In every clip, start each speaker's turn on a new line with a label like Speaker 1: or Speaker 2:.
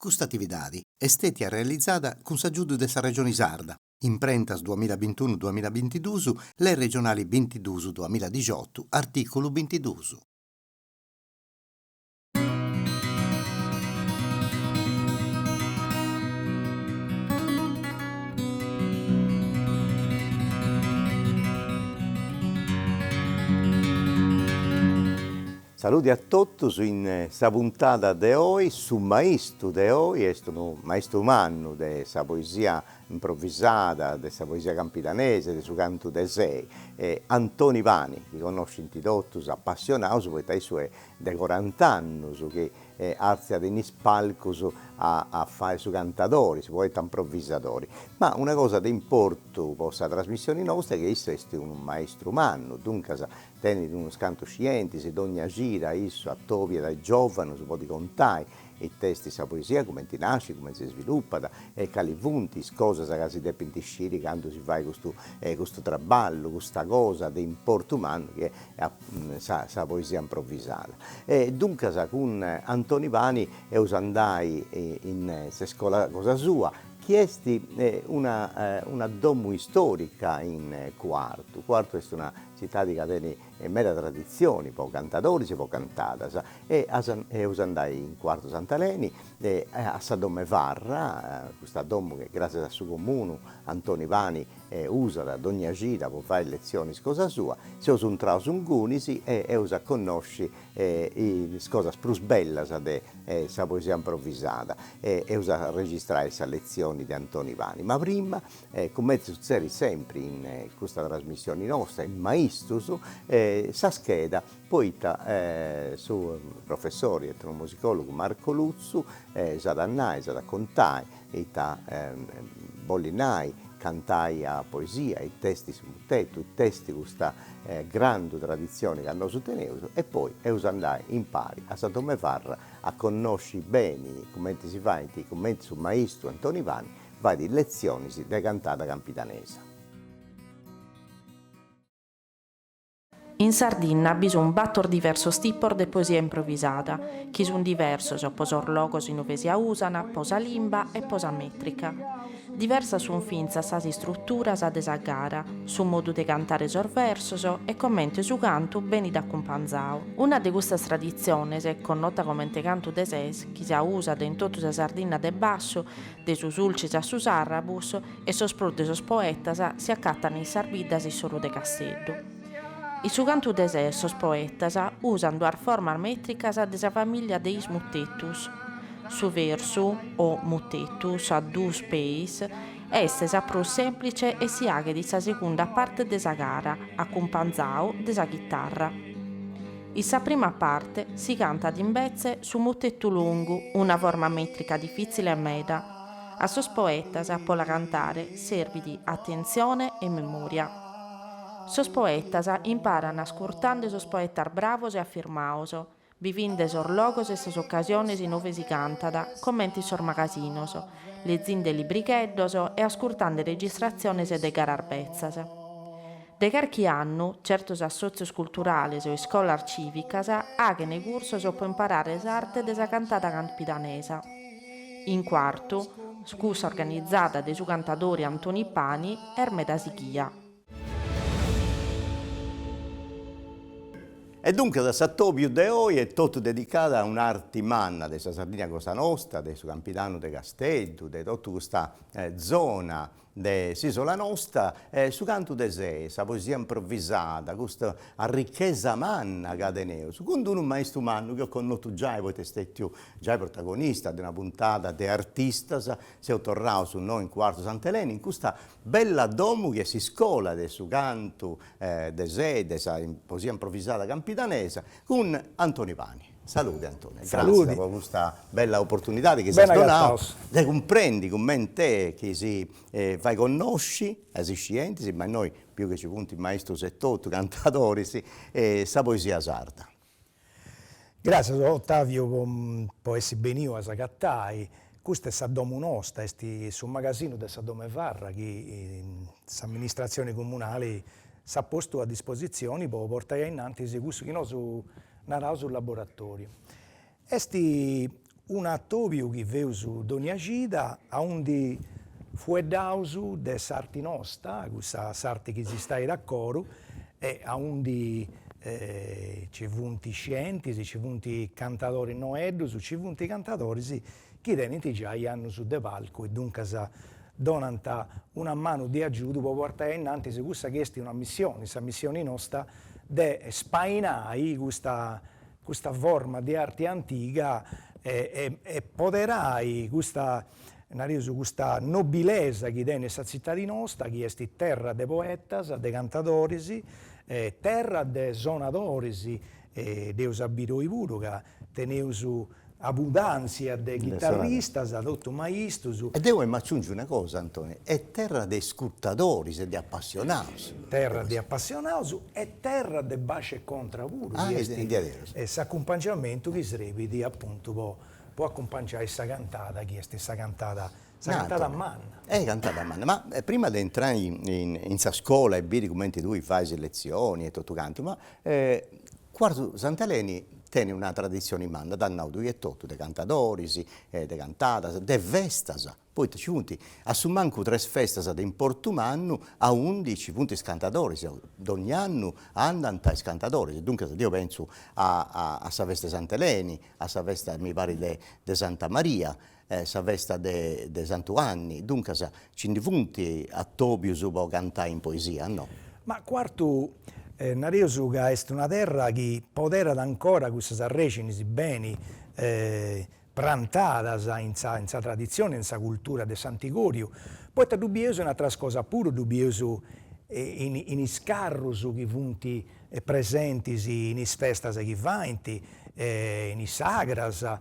Speaker 1: Questa attività è stata realizzata con l'aiuto della Regione Sarda, imprentas 2021-2022, le regionali 22-2018, articolo 22.
Speaker 2: Saluti a tutti in questa puntata di oggi, su maestro di oggi, è un maestro umano della poesia improvvisata, della poesia campidanese, del suo canto de sei, Antoni Vani, che conosce tutti, appassionato, perché i suoi 40 anni, che alza in spalco a fare su cantatori, su poeta improvvisatori. Ma una cosa di importo per questa trasmissione nostra è che esso è un maestro umano, dunque tiene uno scanto scienti, se ogni gira, isso a topia dai giovani, si può contare i testi della poesia, come ti nasce, come si sviluppa, e quali punti, cose che si deve intiscire quando si fa questo traballo, questa cosa di importo umano che è la poesia improvvisata. E dunque con Antoni Vani andai in scuola cosa sua, chiesti una domo storica in Quartu. Quartu è una città di catene mera tradizione, po' cantatori e po' cantata. E andai in Quartu Sant'Aleni, a Sadome Varra, questa domo che grazie al suo comune Antoni Vani usa da ogni gira per fare lezioni cosa sua, si usa un trao su un gunisi e usa conosci le cose più belle della poesia improvvisata e usa registrare queste lezioni di Antoni Vani. Ma prima, come succede sempre in questa trasmissione nostra, il maestro sa scheda poeta su professore etnomusicologo Marco Luzzu, Sadannai, Sadacontai, Bollinai, cantai a poesia, i testi su tetto, i testi con questa grande tradizione che hanno sostenuto, e poi andai in pari a Sadome Varra a conoscere bene i commenti si fa, i commenti sul maestro Antoni Vani, vai di lezioni di cantata campidanese.
Speaker 3: In Sardegna bisogna un battor diverso tipor de poesia improvvisata, chi sono diversos, posor logos in uvesia usana, posa limba e posa metrica. Diversa sun finza sasi strutturas a desagara, su modu de cantare sorversos e commenti su cantu beni da companzao. Una de queste tradiziones è connota come cantu de ses, chi si usa in tutta la Sardegna de basso, de sus ulcis a sus arrabus e sos prus de sos poetas si accattano in sarbiddas solo de Casteddu. I su cantu de ses, sos poetas, usan duas formas metricas de sa famiglia de is mutettus. Su versu, o mutettus, a dus peis, est sa prus semplice e si aghe di sa seconda parte de sa gara, accumpanzau de sa chitarra. In sa prima parte si canta d'invezze su mutettu lungu, una forma metrica difficile e meda. A sos poetas, po la cantare, servi di attenzione e memoria. Sos poetas imparan ascoltando sos poetas bravos e affirmaos, vivinde sos logos e sas occasiones in ove si cantada, commenti sos magasinos, lezzinde libricheddos e ascoltando registrazioni de gararbezzas. De carchi annu, certos assozios culturales o scholar civicas aghen cursos per imparare s'arte de sa cantata campidanesa. In quartu, scusa organizzata de su cantadori Antoni Pani, Ermeda Sichia.
Speaker 2: E dunque da Sattopio de oggi è tutto dedicato a un'arte manna della Sardegna Cosa Nostra, del Campidano de Casteddu, di tutta questa zona dell'isola nostra, su canto de sé, sa poesia improvvisata, questa ricchezza manna che ha tenuto. Secondo un maestro umano che ho conosciuto già, e voi siete già protagonista di una puntata di artistas, si è tornato su noi in Quartu Sant'Eleni, in questa bella domo che si scola del suo canto de sé, della poesia improvvisata campidanese, con Antoni Vani. Salute Antonio, grazie per questa bella opportunità che si è donato di comprendi come te che si vai conosci, si scienti, ma noi più che ci punti maestro settotto, cantatori, sa poesia sarda.
Speaker 4: Grazie Ottavio per essere venuto a Zacattai. Questa è la domo nostra, è sul magazzino di Sadome Varra che l'amministrazione comunale si ha posto a disposizione per portare innanzi questo che noi narravo sul laboratorio. È un attovio che veu su Donia Gida, a un di fuedausu de sarti nostra, questa sarti che si stai d'accordo, e a un di ci vunti scientici, ci vunti cantatori noedus, ci vunti cantatori che tenenti già hanno su de palco e dunque donano una mano di aiuto per portare innanzi se questa è una missione, questa missione nostra de spainare questa forma di arte antica e poterai questa nobilezza che tiene questa città nostra, che è terra de poetas, de cantatori, terra de sonadores, deus abitoi puru, che teneus abbondanza de chitarristas, tutto maestros.
Speaker 2: E devo aggiungere una cosa, Antonio, è terra dei scultatori e di appassionati.
Speaker 4: Terra di appassionati e terra de bace contra puru. E s'accompagnamento che sarebbe di appunto può accompagnare questa cantata, che è questa cantata a manna.
Speaker 2: È cantata a manna, ma prima di entrare in scuola e vedere come tu fai le lezioni e tutto quanto, ma Quarto Sant'Eleni tiene una tradizione in manna, da naudu e tutto, de cantatori, de cantatas, de festas. Poi ci punti, a su manco 3 festas in Portumannu, a 11 punti scantatori, ogni anno andano i scantatori. Dunque io penso a sa festa Sant'Eleni, a sa festa mi pare de Santa Maria, sa festa de Santuanni, dunque ci punti a Tobius può cantare in poesia, no?
Speaker 4: Ma quarto Nareusu che è una terra che poteva ancora queste regini beni plantadas in sa tradizione, in sa cultura de Sant'Igorio. Poi dubbioso un'altra cosa pure, dubbioso in iscarrus che funti presenti in is festas che vanti, in is sagras,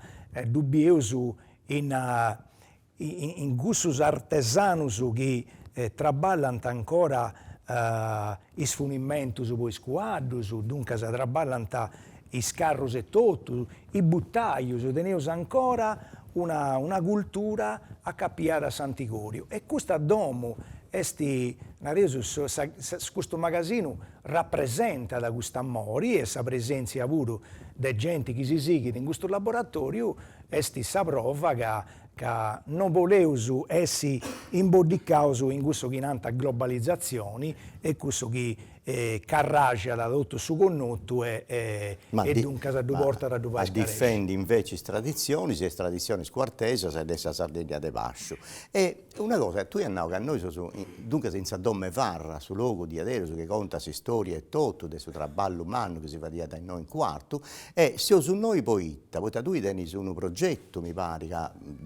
Speaker 4: dubbioso in gussus artesanus che traballano ancora is funimentus poi squadrus, dunque si traballano is carros e tutto, i buttaius, teneus ancora una cultura accappiata a Sant'Igorio. E questo domo, questo magazzino rappresenta da questo amore e sa presenza pure di gente che si sigue in questo laboratorio, è sa prova che non voleus essere imbodiccaus in questo che nanta globalizzazione e questo che carragia da tutto su connotto e dunque si porta da due pascaresi.
Speaker 2: Difendi invece le tradizioni squartesi e dessa Sardegna de Pascio. E una cosa, tu hai che noi dunque senza domme varra su luogo di adesso che conta si storia e tutto del suo traballo umano che si fa da noi in quarto e se su noi poi tu teni su un progetto mi pare che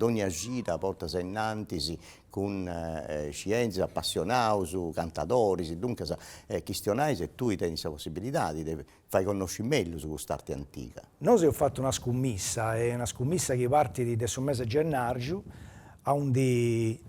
Speaker 2: ogni agita porta innanzi con scienze, appassionati, cantatori, dunque questionai se tu hai questa possibilità di fare conoscimento su quest'arte antica.
Speaker 4: Noi abbiamo fatto una scommessa, è una scommessa che parte da questo mese di gennaio, a un di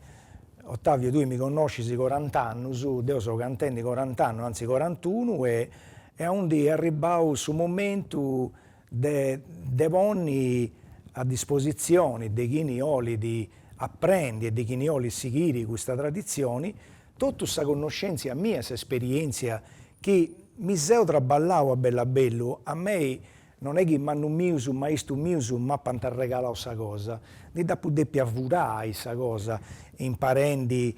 Speaker 4: Ottavio, tu mi conosci 40 anni, io sono cantante 40 anni, anzi 41, e a un di è arrivato sul momento di ponni a disposizione di chi oli di apprendi e di chi oli seguire questa tradizione, tutta questa conoscenza mia, questa esperienza che mi sono traballato a bello, a me non è che mi hanno messo un maestro mio mi ha regalato questa cosa, di da poter piavurare questa cosa, imparando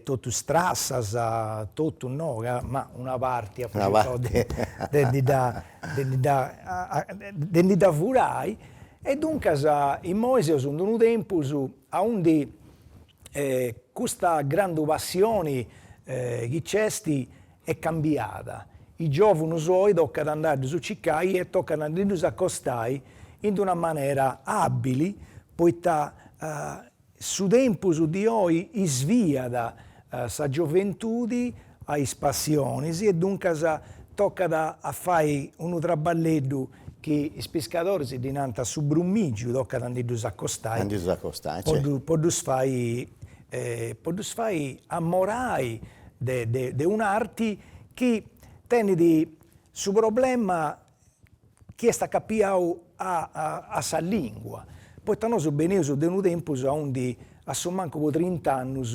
Speaker 4: tutto strassas, tutto no, ma una parte di da furai. E dunque in Moise sono un tempo a un questa grande passione che c'è è cambiata. I giovani suoi toccano andare su Ciccai e toccano andare a accostare in una maniera abile, poiché su tempo di oggi svia da sa gioventù ai passioni e dunque tocca a fare un traballetto che i pescatori si dinanta su Brummigio, toccano andare a accostare. Podus fai ammorai de un'arte che tiene di su problema che sta capiamo a sa lingua. Poi noi su beneso de un tempo a su manco 30 anni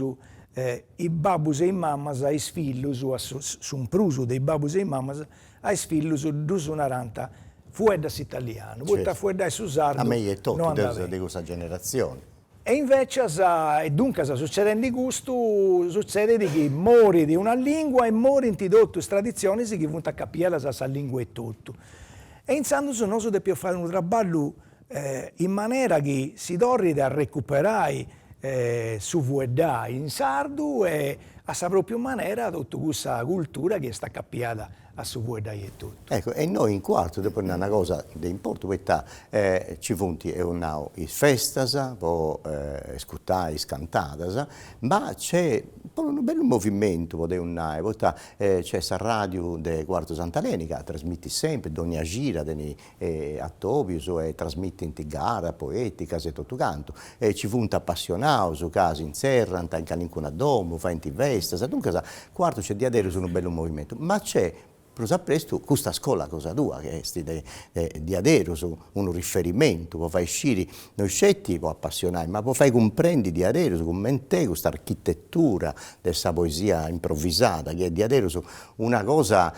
Speaker 4: i babus e i mammas ai figli su un pruso dei babus e i mammas ai figli su 240 fueddas italiano, certo. Fueddas su sardo.
Speaker 2: A me è tutto
Speaker 4: di
Speaker 2: di questa generazione.
Speaker 4: E invece, e dunque, succedendo di gusto, succede che mori di una lingua e mori in tutte le tradizioni che vanno a capire la lingua e tutto. E insomma, noi dobbiamo fare un lavoro in maniera che si torni a recuperare su vuedà in sardo e a sa propria maniera tutta questa cultura che sta cappiata a su vuedà e tutto.
Speaker 2: Ecco, e noi in quarto, dopo una cosa di importanza, ci funti è un festas, poi scutai, scantadas, ma c'è un bel movimento, c'è questa radio del Quarto Sant'Aleni che trasmette sempre, ogni gira, a Tobius, e trasmette in gara, poetica e tutto canto, e ci funti appassionati su casi in serra, in calincuna domo, fa in vestas, dunque quarto c'è di adere su un bel movimento, ma c'è Prosa presto, questa scuola cosa tua, che è di adero su un riferimento, può fare uscire noi scetti, può appassionare, ma può fare comprendi di adero su come te questa architettura della poesia improvvisata, che è di adero su una cosa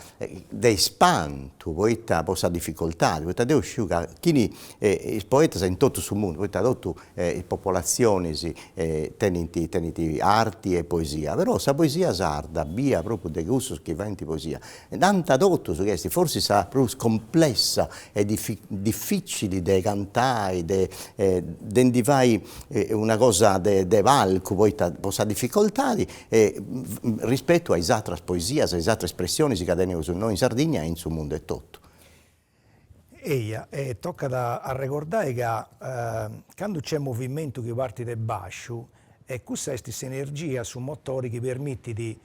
Speaker 2: di spanto, poi possa difficoltà, poi devo uscire, chi i poeti sono in tutto sul mondo, poi tutte popolazioni tenenti arti e poesia, però questa poesia sarda, via proprio dei gusti che va in poesia, tradotto su questi, forse sarà più complessa e difficile da cantare, di fare una cosa de valco, poi possa difficoltà rispetto alle altre poesie, alle altre espressioni che abbiamo noi in Sardegna e in sul mondo è tutto.
Speaker 4: Tocca a ricordare che quando c'è movimento che parte da basso, questa è questa energia su motori che permette di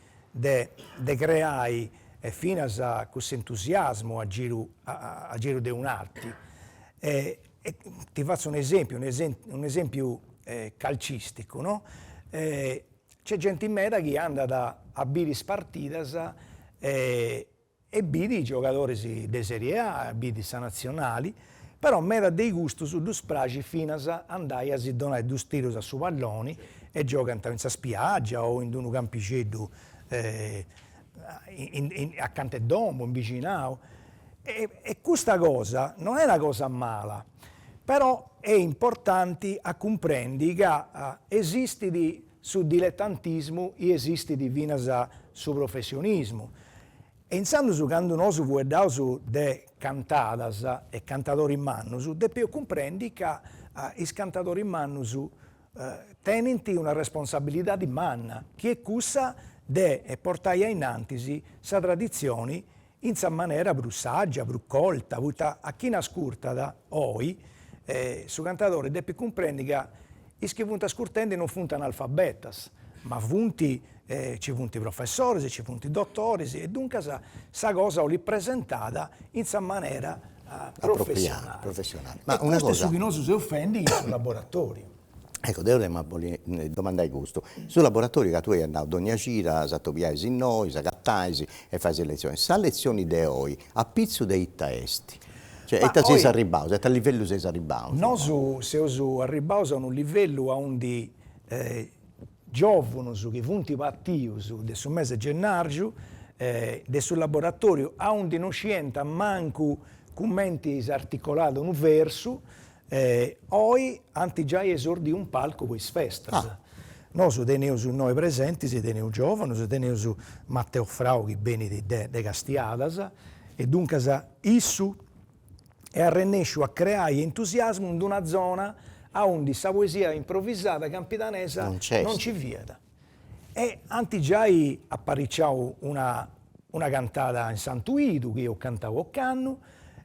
Speaker 4: creare e fino a questo entusiasmo a giro di un'arte. Ti faccio un esempio calcistico, no? C'è gente in meta che anda a bere partidas e bere i giocatori di Serie A, bere nazionali, però meta dei gusti su due spragi fino a andare a si donare due tiri su palloni e giocano in spiaggia o in un campicetto accanto a domo, in vicinato. E questa cosa non è una cosa mala, però è importante a comprendere che esiste su dilettantismo e esiste di vinas su professionismo. E insomma, quando noi vogliamo su de cantadas e cantatori in mano, dobbiamo comprendere che i cantatori in mano tenen una responsabilità di manna, che è questa de portare innanzi sa tradizione in sa maniera più saggia, più colta, a chi ascolta da oggi, su cantatori deve comprendere che i che vanno ascoltando non sono analfabetas, ma ci sono professori, ci sono dottori, e dunque sa cosa ho presentata in sa maniera professionale.
Speaker 2: Ma una cosa...
Speaker 4: Questo si offende sul laboratorio.
Speaker 2: Ecco, devo domandare gusto. Sul laboratorio che tu hai andato ogni gira, sattopiaisi in noi, sacattaisi e fai lezioni. Sa lezioni di oggi, a pizzo dei testi. Cioè, e sei arrivato, a livello sei arrivato.
Speaker 4: Noi siamo arrivati a un livello onde giovani che vanno partiti sul mese di gennaio, sul laboratorio, onde non scienta manco commenti articolati un verso, oggi hanno già esordito un palco con le feste. Noi teniamo noi presenti, teniamo giovani, teniamo Matteo Frau che viene de Castiadas, e dunque isso è arrennesciuto a creare entusiasmo in una zona onde la poesia improvvisata campidanesa non ci vieta. E hanno già apparicciato una cantata in Santuido, che io cantavo a Cannu,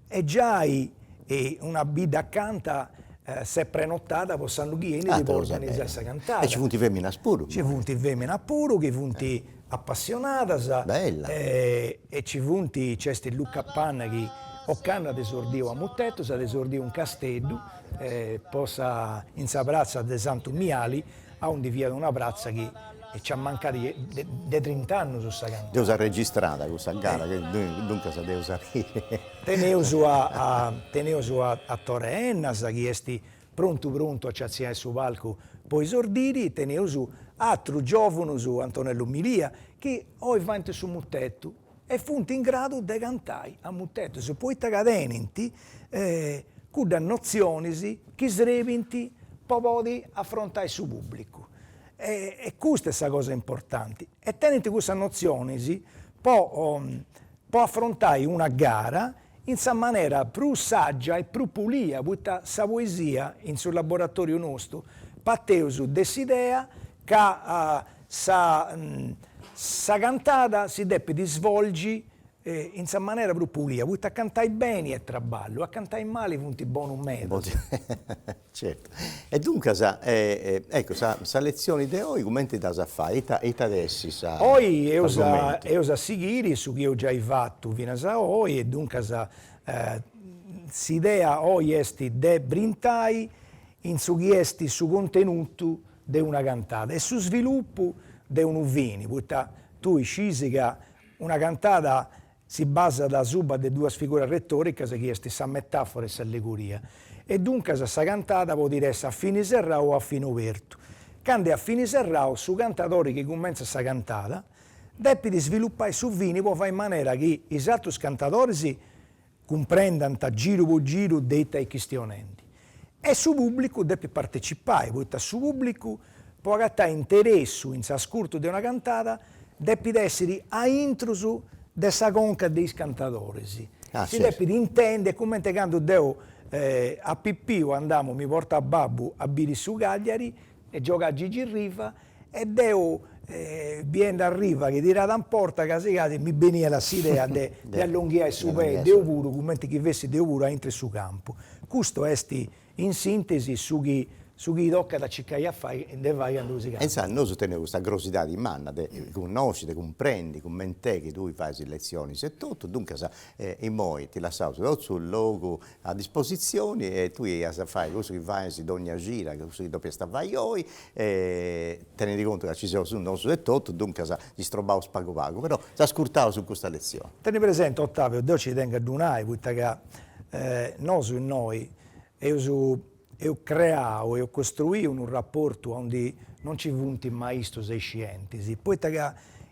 Speaker 4: e già una bida canta si è prenotata per San Luchini di organizzare questa cantata.
Speaker 2: E ci funti femmina pure.
Speaker 4: Ci funti femmina pure, che funti appassionata.
Speaker 2: Bella.
Speaker 4: E ci funti c'è Luca Panna che o canna ad esordio a Muttetto, ad esordio un castello, possa in sa braccia di Santo Miali, a un divia una braccia che ci ha mancato di 30 anni su questa cantata.
Speaker 2: Devo registrata questa gara, che dunque si deve sapere.
Speaker 4: Tenevo su a Torre Ennas, che è pronto a ciaziare su palco poi esordire, tenevo su altro giovane su Antonello Milia, che oggi va su Muttetto e funt in grado di cantare a mutetto. Se poi tenenti con nozioni che srebinti poi affrontare su pubblico. E questa è la cosa importante. E tenenti queste nozioni può affrontare una gara in maniera più saggia e più pulita, perché la poesia in sul laboratorio nostro parteu su dell'idea che sa cantata si deve svolgere in maniera più pulita, perché a cantare bene è traballo, a cantare male punti buono un mezzo.
Speaker 2: Certo. E dunque, ecco, sa lezioni di oggi, come ti da fare? E adesso sa.
Speaker 4: Oggi io sa seguire su che ho già fatto fino a oggi, e dunque l'idea oggi è di brindare in su che è su contenuto di una cantata e su sviluppo di un vino, perché tu scisi che una cantata si basa da suba di due figure retoriche, che è la metafora e l'allegoria. E dunque questa cantata può dire a fine serrao o a fine aperto. Quando è a fine serrao, su cantatori che comincia questa cantata, deve sviluppare su vini, può fare in maniera che i altri cantatori si comprendano giro per giro dei questionamenti. E su pubblico deve partecipare, perché su pubblico può avere interesse in ascolto di una cantata, deve essere a intruso della conca dei cantatori. Si
Speaker 2: certo.
Speaker 4: deve intendere come quando devo a Pippio andiamo, mi porta a Babbo a Biri su Cagliari e gioca a Gigi Riva e devo viene da Riva che dirà da un porta casi mi veniva la idea di allungare su pezzo di puro come che vesse di puro entri su campo. Questo è in sintesi su chi tocca da cercare a fare e deve vai a musica.
Speaker 2: E sai, noi teniamo questa grossità di manna, conosci, comprendi, commenti che tu fai le lezioni, se tutto, dunque in moi ti lasciamo sul logo a disposizione e tu fai questo che fai si ogni gira, questo che dopo sta vai oi, tenete conto che ci siamo su non su e tutto, dunque ci strobavo spago pago, però si ascoltavo su questa lezione.
Speaker 4: Tieni presente Ottavio, Dio ci tenga a dunai, perché noi e ho creato e ho costruito un rapporto dove non ci punti mai sei scienziati. Poi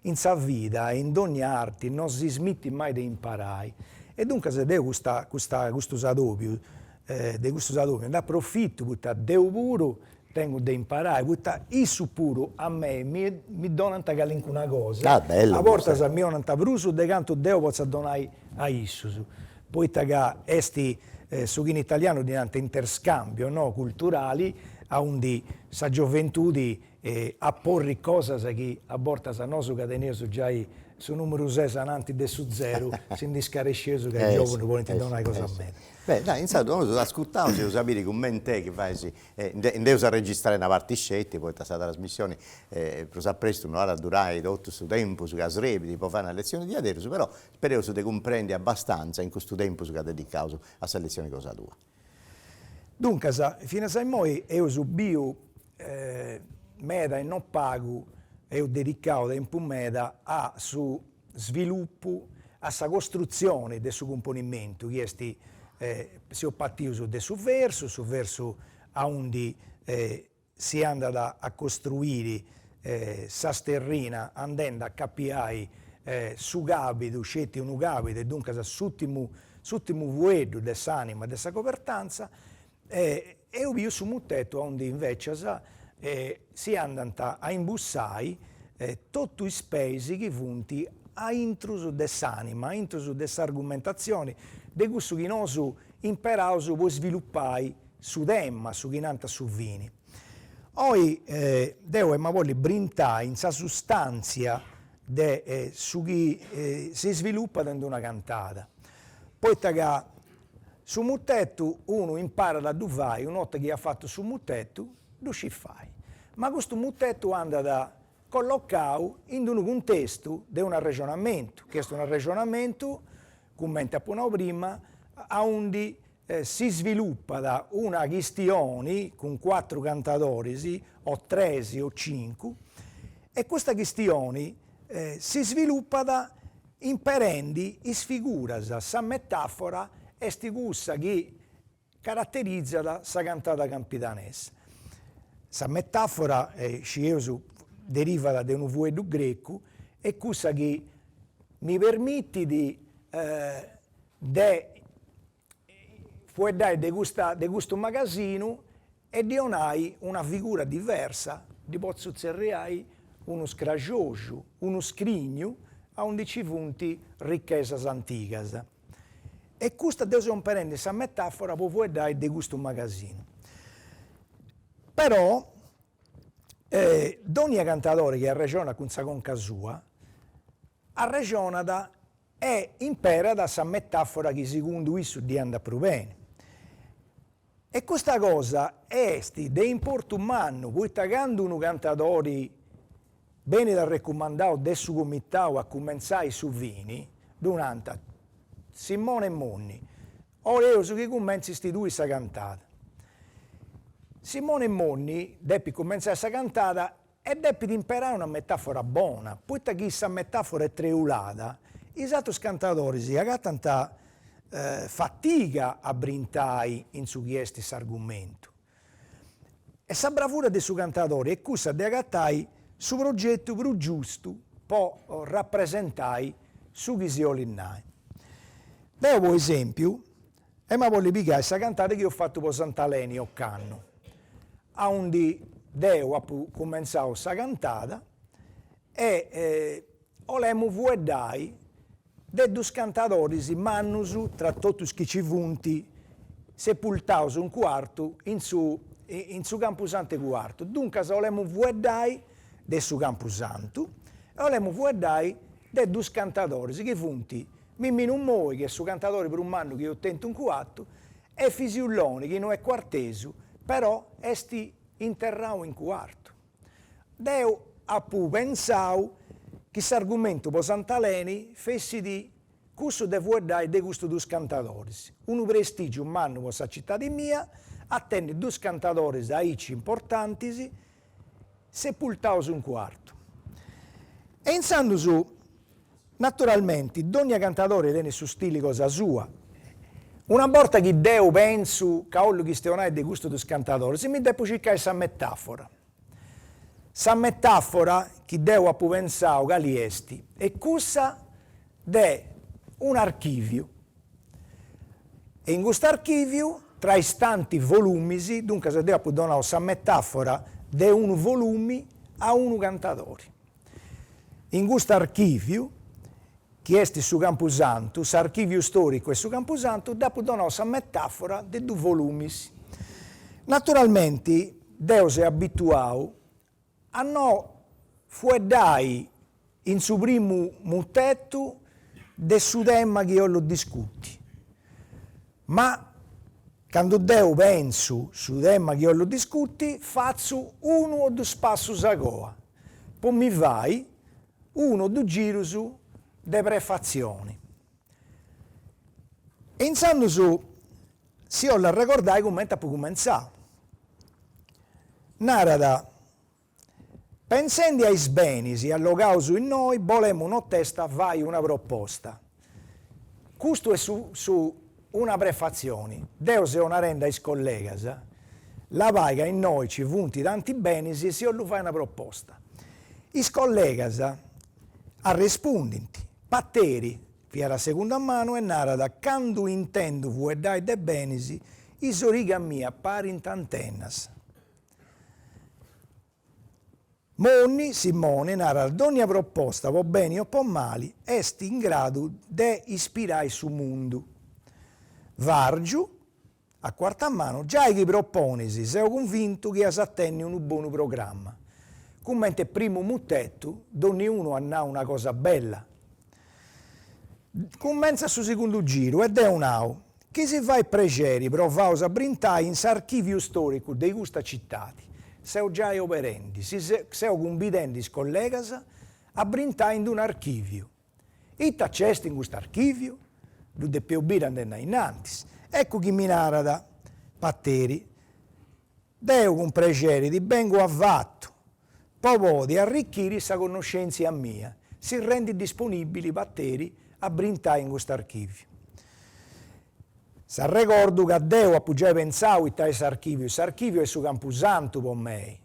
Speaker 4: in sa vita, in ogni arte, non si smette mai di imparare. E dunque se devo questo sadoppio, ne approfitto perché devo pure tengo da imparare, perché isso pure a me mi dona una cosa.
Speaker 2: Bello,
Speaker 4: a volte se mi dona bruso, de canto devo posso donare a isso. Poi esti su in italiano diventa interscambio no? Culturali, a undi sa gioventù a porre cose che a volte sa noso cadeneo su già su numero 6 sananti de su 0 si indiscaresceso che i giovani vogliono donare cosa a me.
Speaker 2: Beh, dai, insomma, noi ascoltiamo, se sapere come te che fai, devo registrare una parte scelta, poi questa trasmissione, per presto, un'ora durare tutto questo tempo, su che srepi, può fare una lezione di adesso, però spero che ti comprendi abbastanza in questo tempo che dedicato a questa lezione cosa tua.
Speaker 4: Dunque, fino a noi io subio meda e non pago, io dedicato tempo meda a su sviluppo, a sa costruzione del suo componimento, che si è partito su verso a undi si è andata a costruire sa sterrina andando a capiare su gabito, scetti un gabito e dunque suttimo vuedo dell'anima, della copertanza e io vi su mutetto onde invece si è andata a imbussare tutti i spesi che vunti a intruso dell'anima, a intruso dessa argomentazione, di questo che noi imparamo può sviluppare su temma, su chinanta su vini. Oggi devo ma voglio brindare in sa sostanza su chi si sviluppa dentro una cantata. Poi su mutetto uno impara da dove vai, una volta che ha fatto su mutetto, lo ci fai. Ma questo mutetto anda da collocato in un contesto di un ragionamento, che è un ragionamento, come appunto prima, a onde si sviluppa da una questione con 4 cantatori, o 3 o 5, e questa questione si sviluppa da imperendi e sfigura sa metafora e stigussa che caratterizza la cantata campidanese. Sa metafora deriva da un vuedo greco e questa che mi permetti di fuedare de questo magazzino e di onai una figura diversa, di posso zerreai uno scragioso, uno scrigno, a 11 punti ricchezas anticas. E questa deve essere questa metafora per fuedare di questo magazzino. Però, ogni cantatore che arragiona con sa conca sua, arragionata e impara da questa metafora che secondo isso di andare più bene. E questa cosa è di importo umano, poiché quando un cantatore bene da raccomandare del suo comitato a cominciare su vini, durante Simone e Monni, ora io so che comincia a istituire questa cantata. Simone e Monni deve cominciare questa cantata e deve imparare una metafora buona, poiché questa metafora è treulata, i altri cantatori si hanno tanta fatica a brintare in su questo argomento. E la bravura del suo cantatore è questa di agattare su progetto più giusto per rappresentare su chi si olinnai. Io, per esempio, ma voglio pigliare questa cantata che ho fatto per Sant'Aleni o Canno, a onde Deo ha cominciato questa cantata e volevamo vuodare de due cantatori mannus tra tutti chi ci punti sepultaus un quarto in su Camposanto quarto. Dunque volevamo vuodare de su Camposanto e volevamo vuodare de due cantatori che punti Mimmino Moi, che è su cantatore per un anno che ho tento un quarto, e Fisiulloni, che non è quarteso, però esti interrato in quarto. Deo ha pensato che questo argomento per Sant'Aleni fessi di questo de vuodare de questo due cantatori. Un prestigio un anno per questa città mia, attende due cantatori aici importanti, sepultaus un quarto. E insando su, naturalmente, ogni cantatore tiene su stile cosa sua. Una volta che Deo penso che ho questionare di questo due cantatori, si mi deve cercare questa metafora. Questa metafora che Deo ha pensato che esti, è questa di un archivio. E in questo archivio, tra i tanti volumi, dunque se Deo ha dato questa metafora di un volume a un cantatore. In questo archivio, che è su Camposanto, l'archivio storico è su Camposanto, dopo donò questa metafora di due volumi. Naturalmente, Deo si è abituato a non fuedare in suo primo mutetto del suo tema che io lo discuti. Ma quando Deo penso sul tema che io lo discuti, faccio uno o due passi a goa. Poi mi vai uno o due giri su de prefazioni. E insando su, si ho la ricordare come ha cominciato. Narada, pensando ai beni e allogauso in noi, volemo una testa, vai una proposta. Questo è su una prefazione. Deo se una renda ai colleghi, la vai che in noi ci vunti tanti beni e si lo fai una proposta. I colleghi a rispondenti. Patteri, via la seconda mano, e narada, quando intendo vuedai de benisi, isoriga mia pari in tantennas. Monni, Simone, narada, ogni proposta, po bene o po mali, esti in grado de ispirai su mondo. Vargiu, a quarta mano, già che proponesi, se ho convinto che asattenni un buon programma. Commente primo mutetto, donne uno ha una cosa bella. Comincia sul secondo giro ed è un au che si va ai pregeri provaus a brintare in s'archivio storico dei gusta cittati. Se ho già operendi, se ho convidenti collegas a brintare in un archivio. E t'accesti in questo archivio, lo de più birande innanti. Ecco chi mi narada, Patteri, Deo con pregeri di bengo avvatto, poi di arricchire questa conoscenza mia, si rende disponibili Patteri a brintare in questo archivio. Se ricordo che Deo ha già pensato in questo archivio è su Camposanto per me,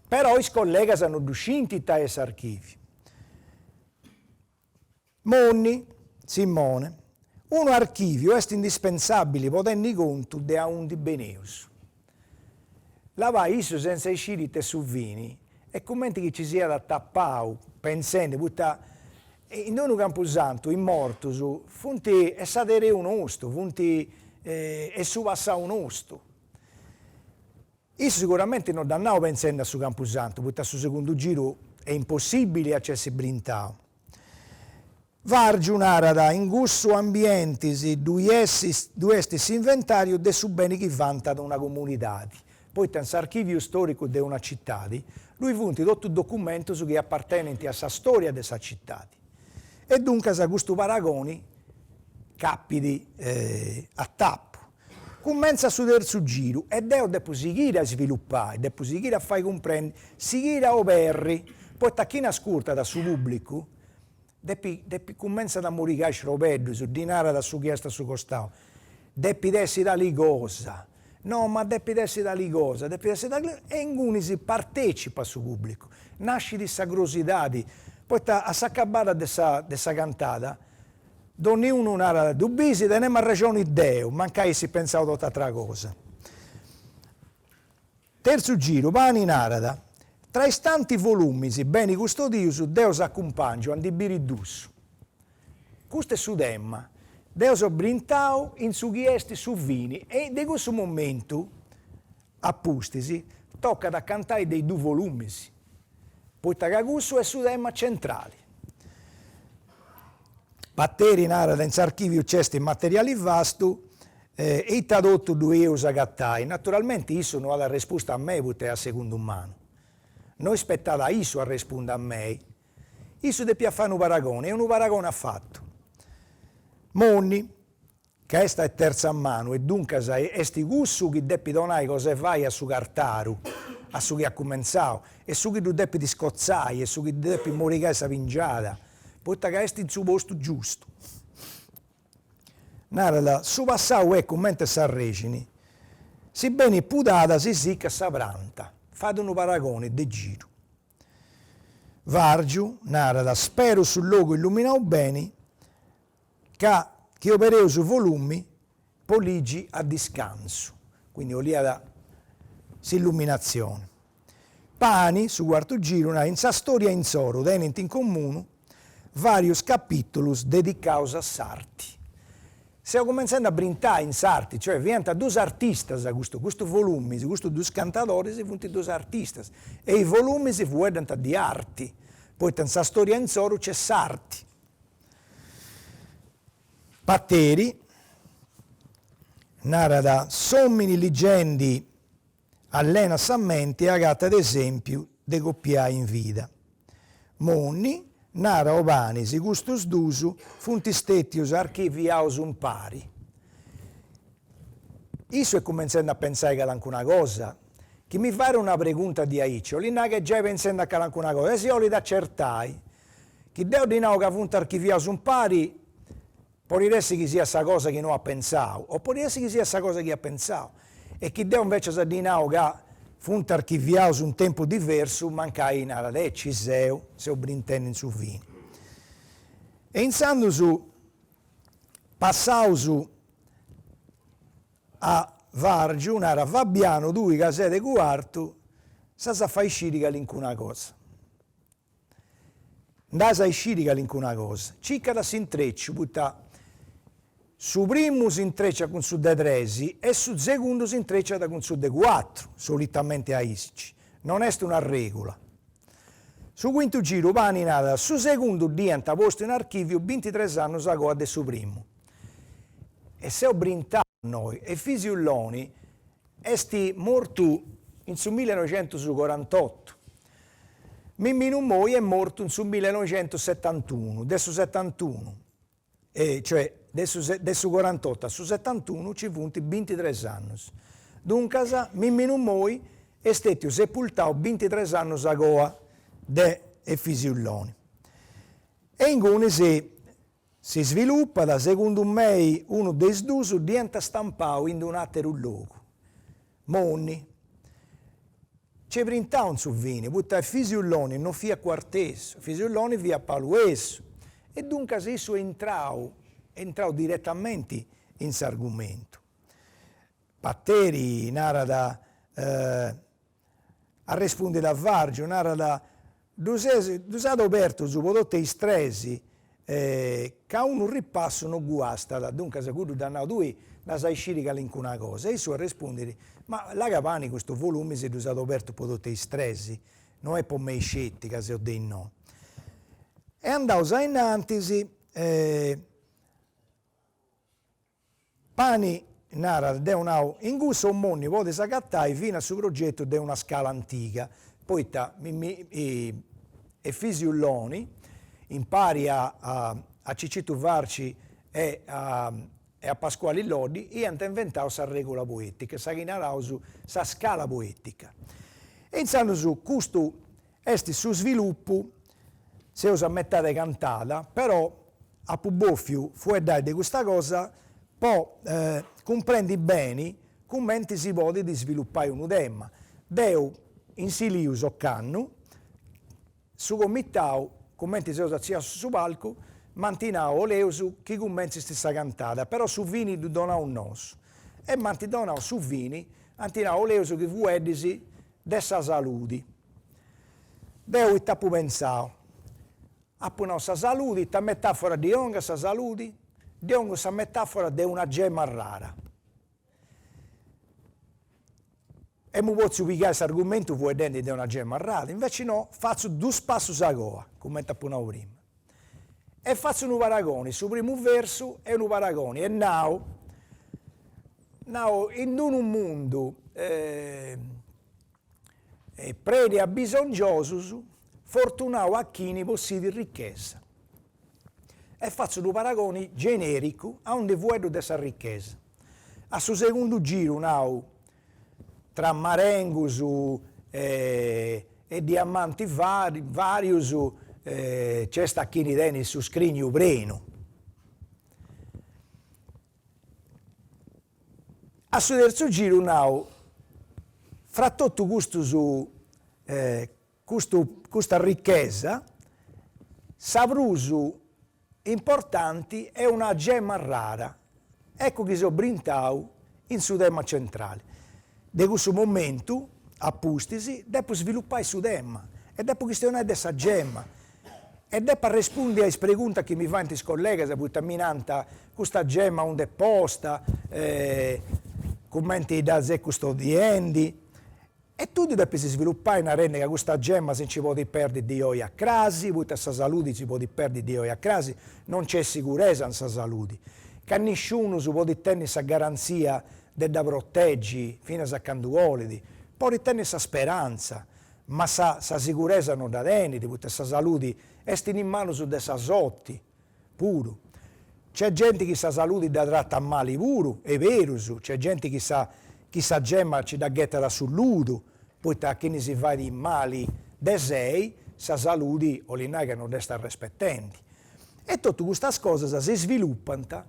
Speaker 4: però i colleghi hanno riuscito in questo archivio. Monni, Simone, un archivio è indispensabile per tenere conto di un di beneus. La vai isso senza uscire te su vini e commenti che ci sia da tappau, pensando, butta in un camposanto, in morto, funti è sadere un osto, funti è su passare un osto. Io sicuramente non dannavo pensando a su camposanto, perché su secondo giro è impossibile accessibilità. Vargiu narada in gusto ambienti due estis inventario de su beni che vanta da una comunità. Poi tenso archivio storico di una città, lui funti tutto il documento su che appartenenti a sa storia di questa città. E dunque a questo paragoni capiti a tappo. Comincia su terzo giro e devo seguire a sviluppare, devo seguire a fare comprendere, seguire a operri, poi tacchina scurta da su pubblico, devo cominciare a morire robedo, su dinara da su chiesta su costao, devo dessi da lì cosa, no ma devo dessi da lì cosa, devo dessi da lì e in cui si partecipa su pubblico, nasce di sa grosità, poi a s'accabata di sa cantata, donne uno narra dubisi, teniamo ragione Deo, mancai si pensava tutta altra cosa. Terzo giro, pani narada, tra i tanti volumi, beni custodiosi, Deo s'accompagna, andibiridus. Questo è su demma, Deo s'obrintau in su chiesti su vini, e in questo momento, appustisi, tocca da cantare dei due volumi, poi questo è su demma centrale. Batteri narada in archivio cesti materiali vasto e tradotto 2 euro a gattai. Naturalmente isso non ha la risposta a me, perché è a secondo umano. Noi aspettava isso a rispondere a me. Isso deve fare un paragone, e un paragone ha fatto. Monni, che questa è terza mano, e dunque è sti gusto che deve donare cosa vai a su cartaru, a su che ha cominciato, e su che tu devi discozzare, e su che devi morire questa pingiata. Porta che è in suo posto giusto. Narada, su passato è come sa regini, si bene putata si sicca sa pranta, fate un paragone de giro. Vargiu, narada, spero sul logo illuminau bene, che opereu su volumi, poligi a discanso, quindi olia s'illuminazione. Pani, su quarto giro, in sa storia in soro, tenenti in comune, varios capitolus dedicados a sarti. Stiamo cominciando a brintare in sarti, cioè diventa due artisti a questo volume, questi due cantatori sono due artisti, e i volumi si vedono di arti, poi in questa storia in soro c'è sarti. Patteri, narada, sommini legendi allena sammenti agata ad esempio de copiai in vita. Monni, nara obanis i gustus dusu funti stettius archiviaus un pari. Isso è cominciando a pensare che anche una cosa, che mi fare una pregunta di aicio, lì che già pensando a anche una cosa, e se io li da accertai, che devo di nuovo che funti archiviaus un pari, può dirsi che sia questa cosa che non ha pensato, o può dirsi che sia questa cosa che ha pensato, e che devo invece di nuovo che funti archiviaus un tempo diverso, mancai in arade, ciseu, se obrintendo in su vini. E insando su, passau a Vargiu, nara Fabiano, 2 casete quarto, sa fai scirica l'incuna cosa. Ndasa scirica l'incuna cosa. Cicca da s'intreccio, putta su primo si intreccia con su de 3 e su secondo si intreccia con su de 4, solitamente a isici. Non è una regola. Su quinto giro, pani nada, su secondo diventa posto in archivio 23 anni a goa de su primo. E se ho brintato noi, e Fisiulloni, esti morto in su 1948. Mimmino Moi è morto in su 1971, adesso 71, cioè adesso 48 su 71 ci funti 23 anni. Dunque, Mimmino Moi è stato sepultato 23 anni a goa de Fisiulloni. E in cui si sviluppa, da secondo me, uno dei due diventa stampato in un altro luogo. Monni. C'è printato su vini, perché Fisiulloni non via Quarteso, Fisiulloni via Palueso. e dunque isso entrau direttamente in s'argumento. Patteri narada a rispondere a Vargio, narada dus ha aperto su podotte istresi che uno ripasso non guasta, dunque se quello danno due la sai scirica una cosa, e su a rispondere, ma la Capani questo volume si è usato aperto podotte istresi, non è per me scettica se ho detto no. E andavo in antisi, Pani narra de un'au in gusto monni vuole sacattai fino a su progetto di una scala antica, poi e Fisiulloni impari a Ciccitu Varci e a Pasquale Lodi e hanno inventato questa regola poetica, sa che narrao su sa scala poetica. E iniziando su questo est su sviluppo se usa a metà de cantata, però a Puboffiu fu di questa cosa poi comprendi bene come si può di sviluppare un tema. Deu in Siliu soccannu, su committau, come si usa sia su palco, mantinau leusu chi commenti stessa cantata, però su vini donau un nos. E mantinau su vini, mantinau leusu chi fu edisi dessa saludi. Deu tappu pensau, appunau sa saludi, ta metafora di onga sa saludi, di onga sa metafora di una gemma rara. E mi posso pigliare questo argomento vedendo di una gemma rara, invece no, faccio due passi a goa, come appunau prima. E faccio un paragone, su primo verso e un paragone. E now in un mondo predi a bisognosos, fortunau a chi ne possiede ricchezza. E faccio un paragone generico a un devuedo dessa ricchezza. A suo secondo giro, tra marengus e diamanti varios, c'è sta chi ne tiene su scrigno breno. A suo terzo giro, fra tutto questa ricchezza, savrusu importanti è una gemma rara. Ecco che sono brintau in su tema centrale. Da questo momento, appustisi, devo sviluppare su tema e devo questionare questa gemma e devo rispondere alle pregunte che mi fanno i colleghi, se puoi minanta questa gemma onde è posta, commenti da se custodiendi. E tutto deve sviluppare una rende che questa gemma se ci può perdere di oi a crasi, poi questa salute si può perdere di oi a crasi, non c'è sicurezza in questa salute, che nessuno si può tenere questa garanzia da proteggi fino a canduolidi, può tenere questa speranza, ma sa sicurezza non da tenere, poi questa salute è in mano su questa sotti, puro. C'è gente che sa salute da tratta male puro, è vero, c'è gente che sa gemma ci da ghettare sull'udo, poi che ne si fa di mali de sei, sa salute o l'inai che non resta rispettenti. E tutte queste cose si sviluppano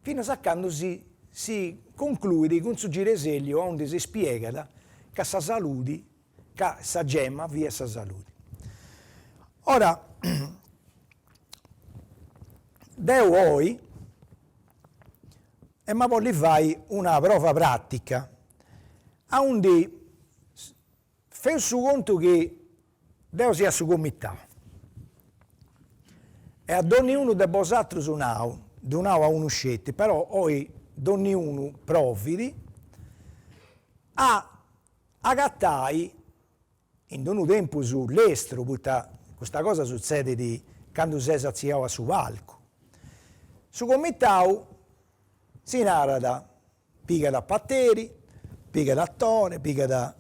Speaker 4: fino a quando si conclude con su gireseglio onde si spiega che sa salute, che sa gemma via sa salute. Ora, Deu oi, e ma voglio fare una prova pratica, onde fai su conto che Deu sia su comità, e a ognuno de vosotros donau a uno scete, però oi ognuno provvidi a agattai in un tempo sull'estero, questa cosa succede di quando si saziava su palco. Su comitau si narra piga da Patteri, piga da Tone, piga da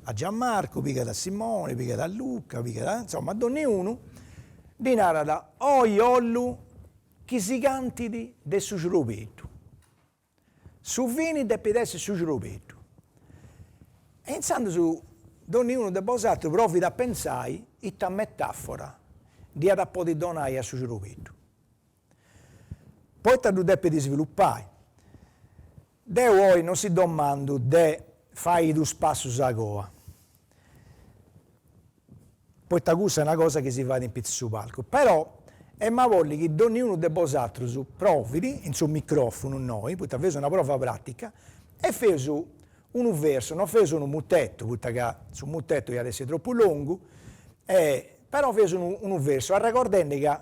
Speaker 4: a Gianmarco, piga da Simone, piga da Luca, piga da, insomma, ognuno di narra oi ollu chi si cantidi de su girobetu. Su vini deve essere su girobetu. E iniziando su ognuno de bosato provi da pensare ita metafora di ad po' di donare a su girobetu. Poi tu devi sviluppare. Deu oi non si domando de fai due passi a goa. Poi questa è una cosa che si fa in pizzo su palco. Però e ma voglio che ognuno di voi provi in suo microfono noi, perché fece una prova pratica, e fece un verso, non fece un mutetto, perché sul mutetto era troppo lungo, però fece un verso, ricordando che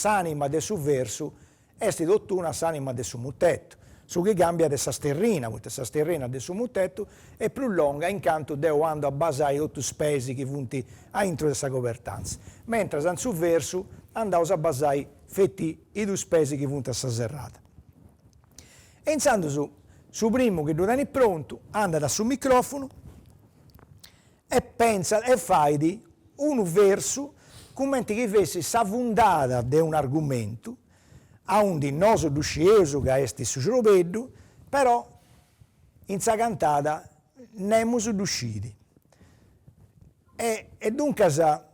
Speaker 4: l'anima del suo verso è tutt'una l'anima del suo mutetto, su che cambia della sterrina, perché la sterrina del suo mutetto è più lunga, incanto devo andare a basare tutti i spesi che punti a intro della copertanza, mentre nel suo verso andavo a basare fetti i due spesi che punti a questa serrata. E iniziando su primo che non è pronto, anda sul microfono e pensa e fai di un verso come che avessi savundata di un argomento a un di noso duscioso che è su giroveddu, però in sa cantata nemo su dusciti. E dunque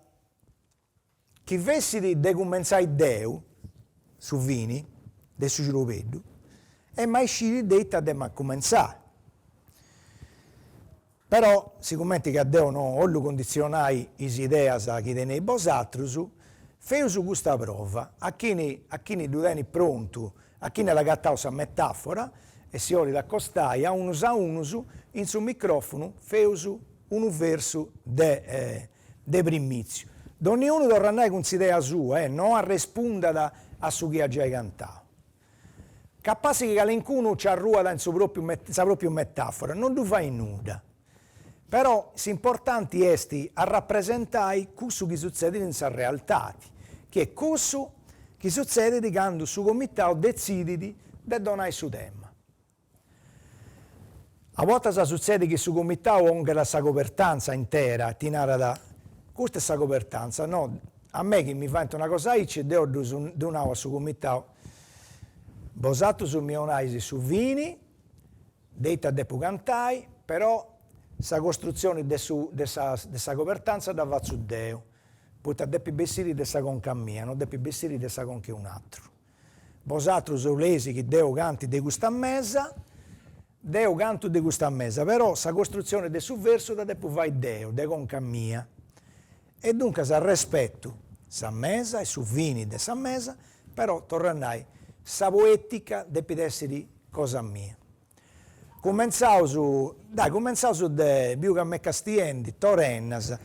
Speaker 4: chi avessi di cominciare Deu su vini del su giroveddu e mai sciri detta de ma cominciare. Però, sicuramente che a Deo non lo condizionai is ideas a chi tenei vosatrus, feu su questa prova, a chi ne dudeni pronto, a chi ne la gattau sa metafora, e si ori l'accostai a unus in su microfono, feu su un verso de primizio. Ognuno dovrà andare con idea sua, non a rispondere a su chi ha già cantato. Capace che calencuno ci arruola in sa propria metafora, non lo fai nulla. Però l'importante è a rappresentare cosa che succede in sa realtà, che è cosa che succede quando su comitato decide di donare su tema. A volte succede che su comitato onga la sa copertanza intera, tinara da questa è sa copertanza, no, a me che mi fa una cosa e devo donare su comitato bosato su mio analisi su vini, detta depo cantai, però sa costruzione dessa copertanza da va su Deo, perché depi bessiri dessa con cammia, non depi bessiri dessa con che un altro. Vosatros lesi che Deo canti de questa mesa, Deo canto de questa mesa, però sa costruzione del suo verso da depo vai Deo, de con cammia. E dunque sa rispetto sa mesa e su vini dessa mesa, però tornai sa poetica depi essere cosa mia. Cominciamo su de più che a me castiendi, Torennas.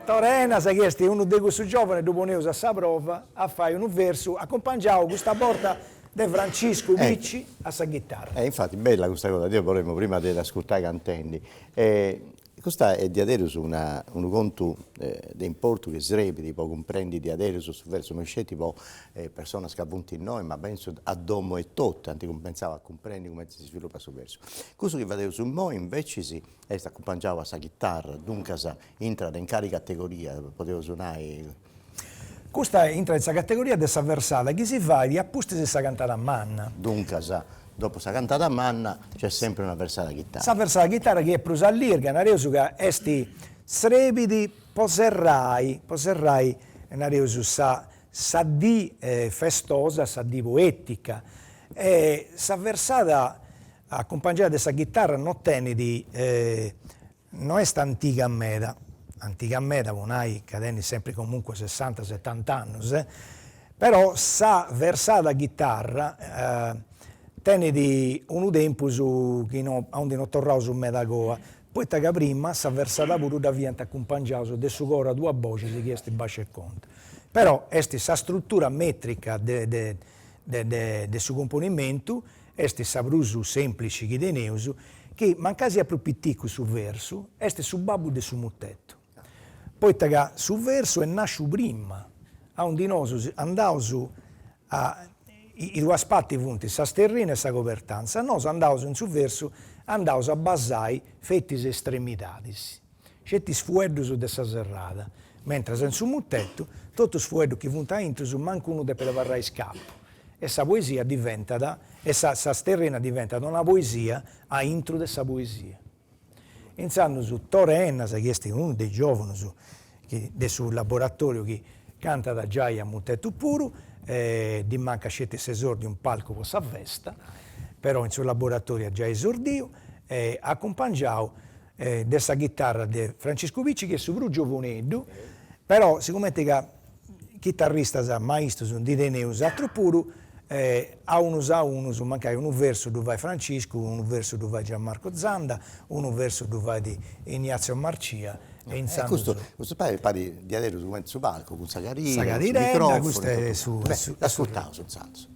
Speaker 4: Torennas, che è uno di questi giovani, dopo ne usa sa prova, a fare un verso, accompagnavo questa porta di Francesco Bicci a sa chitarra.
Speaker 2: Infatti, bella questa cosa, io vorremmo prima di ascoltare i cantendi. Questa è di adesso un conto di importo che srebiti, poi comprendi di adesso su verso non c'è tipo persone che avunti in noi, ma penso a domo e tutto, anche come pensavo a comprendere come si sviluppa su verso. Questo che vedevo su noi invece si è accompagnato a sa chitarra, dunque entra in carica categoria, potevo suonare.
Speaker 4: Questa entra in questa categoria dessa versata, che si fa di apposta se sa cantare a manna.
Speaker 2: Dunque, dopo sa cantata a manna c'è sempre una versata chitarra.
Speaker 4: Sa versata chitarra che è prusa all'irga, nareusu che esti srebidi poserrai, nareusu sa di festosa, sa di poetica. Sa versata accompagnata dessa chitarra non tiene di, non è sta antica a meda, vonai cadeni sempre comunque 60-70 anni, però sa versata chitarra tiene di un tempo su che onde non tornavo su medagoa, poi che prima sa versata pure da viente accompagnato de su cora due voci di chiesti bacio e conto. Però esti sa struttura metrica de suo componimento, esti sa brusu semplice che deneusu, che mancasi a più pittico su verso, esti su babbo de su mutetto. Poi che su verso e nasce prima, a un di noi andavo su a i due aspetti punti, sa sterrina e sa copertanza. Noi andavamo in su verso, andavamo a basare fetti estremitadis, certi sfueddos dessa serrata, mentre in su mutetto, tutto sfueddo che punta intro, su manco uno deve varrai scappo. E sa poesia diventa, e sa sterrina diventa una poesia a intro dessa poesia. Iniziando su Torennas, che è uno dei giovani del suo laboratorio che canta da già a mutetto puro, di manca scelte esordi un palco con sa festa, però in suo laboratorio già esordio, accompagnato dessa chitarra di Francesco Bicci che è su giovaneddu, però siccome che chitarristas maestros di Deneus, altro puru, a unus, mancai un verso dove vai Francisco, un verso dove vai Gianmarco Zanda, un verso dove vai di Ignazio Marcia. E
Speaker 1: questo pare di avere su palco con Sagarina,
Speaker 4: Sagarina, questo è su...
Speaker 1: Ascoltavo, sul Sanzo.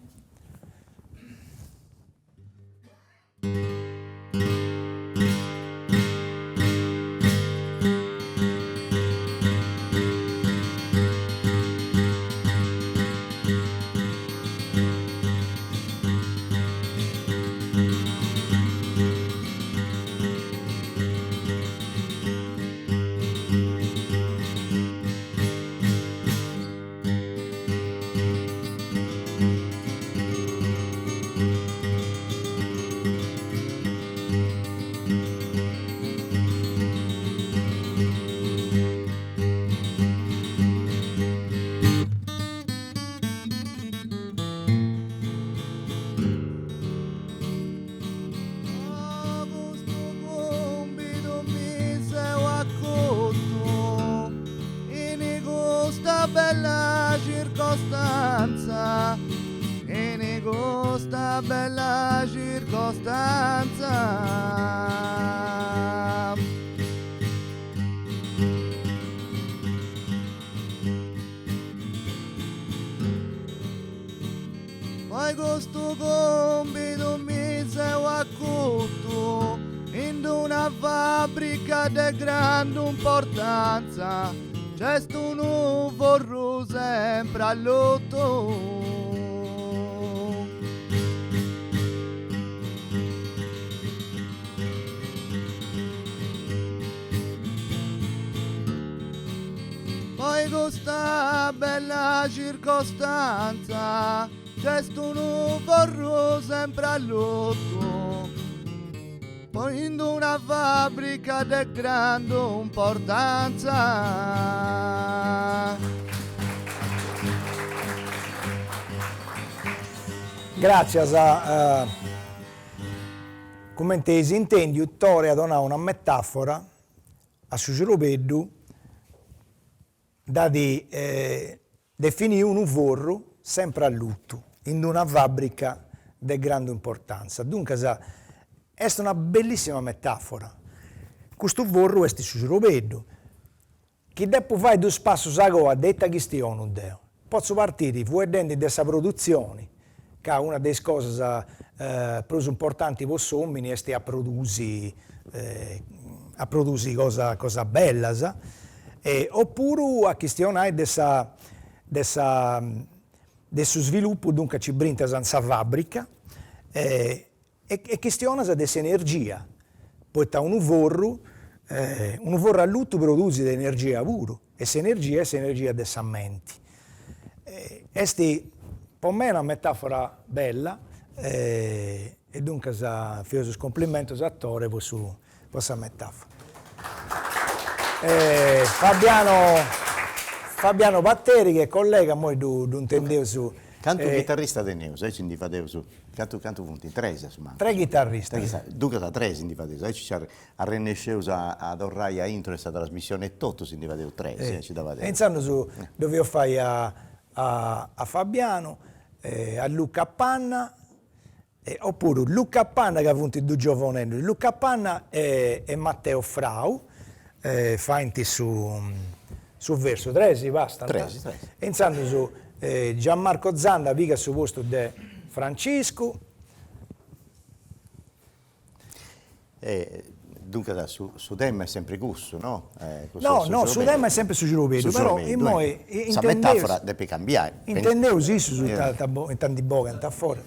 Speaker 5: Bella circostanza, e nego sta bella circostanza. Poi questo compito mi sei accorto in una fabbrica di grande importanza. C'è sto nuovo sempre all'otto. Poi questa bella circostanza, c'è sto nuovo sempre all'otto. Poi in una fabbrica di grande importanza.
Speaker 4: Grazie a come te si intendi, Uttore ha donato una metafora a su Giropeddu da di definire un vorro sempre a lutto in una fabbrica di grande importanza. Dunque è una bellissima metafora. Questo vorro è su Giropeddu. Chi dopo fai due passi a goa detta questione, Deo. Posso partire vedendo questa produzione, che è una delle cose più importanti per uomini, è a produrre cosa bella, oppure a questionare questo sviluppo, dunque ci brinta senza fabbrica, e questiona questa energia. Poi c'è un vorro a lutto produce energia puro, e questa energia è energia dei menti. Questa per me è una metafora bella, e dunque faccio complimenti all'attore per questa metafora. Fabiano Batteri, che è collega, noi non intendevo su...
Speaker 1: Canto chitarrista de Neus, ci ne fadevo su, canto punti, tre, insomma.
Speaker 4: Tre chitarristi.
Speaker 1: Dunque da tre si ne fadevo, ci arrennesceus ad orrai intro questa trasmissione e tutto si ne fadevo tre, ci dava tempo.
Speaker 4: Pensando su dove io fai a Fabiano, a Luca Panna, oppure Luca Panna che ha avuto due giovanelli, Luca Panna e Matteo Frau, fanti su verso, tre si basta.
Speaker 1: Tre.
Speaker 4: Pensando su Gianmarco Zanda, pica su posto di Francisco.
Speaker 1: Dunque su tema è sempre gusto, no?
Speaker 4: No, su tema è sempre su Giropeddu, però
Speaker 1: questa metafora deve cambiare.
Speaker 4: Intendevo sì su tanti boga, fuori.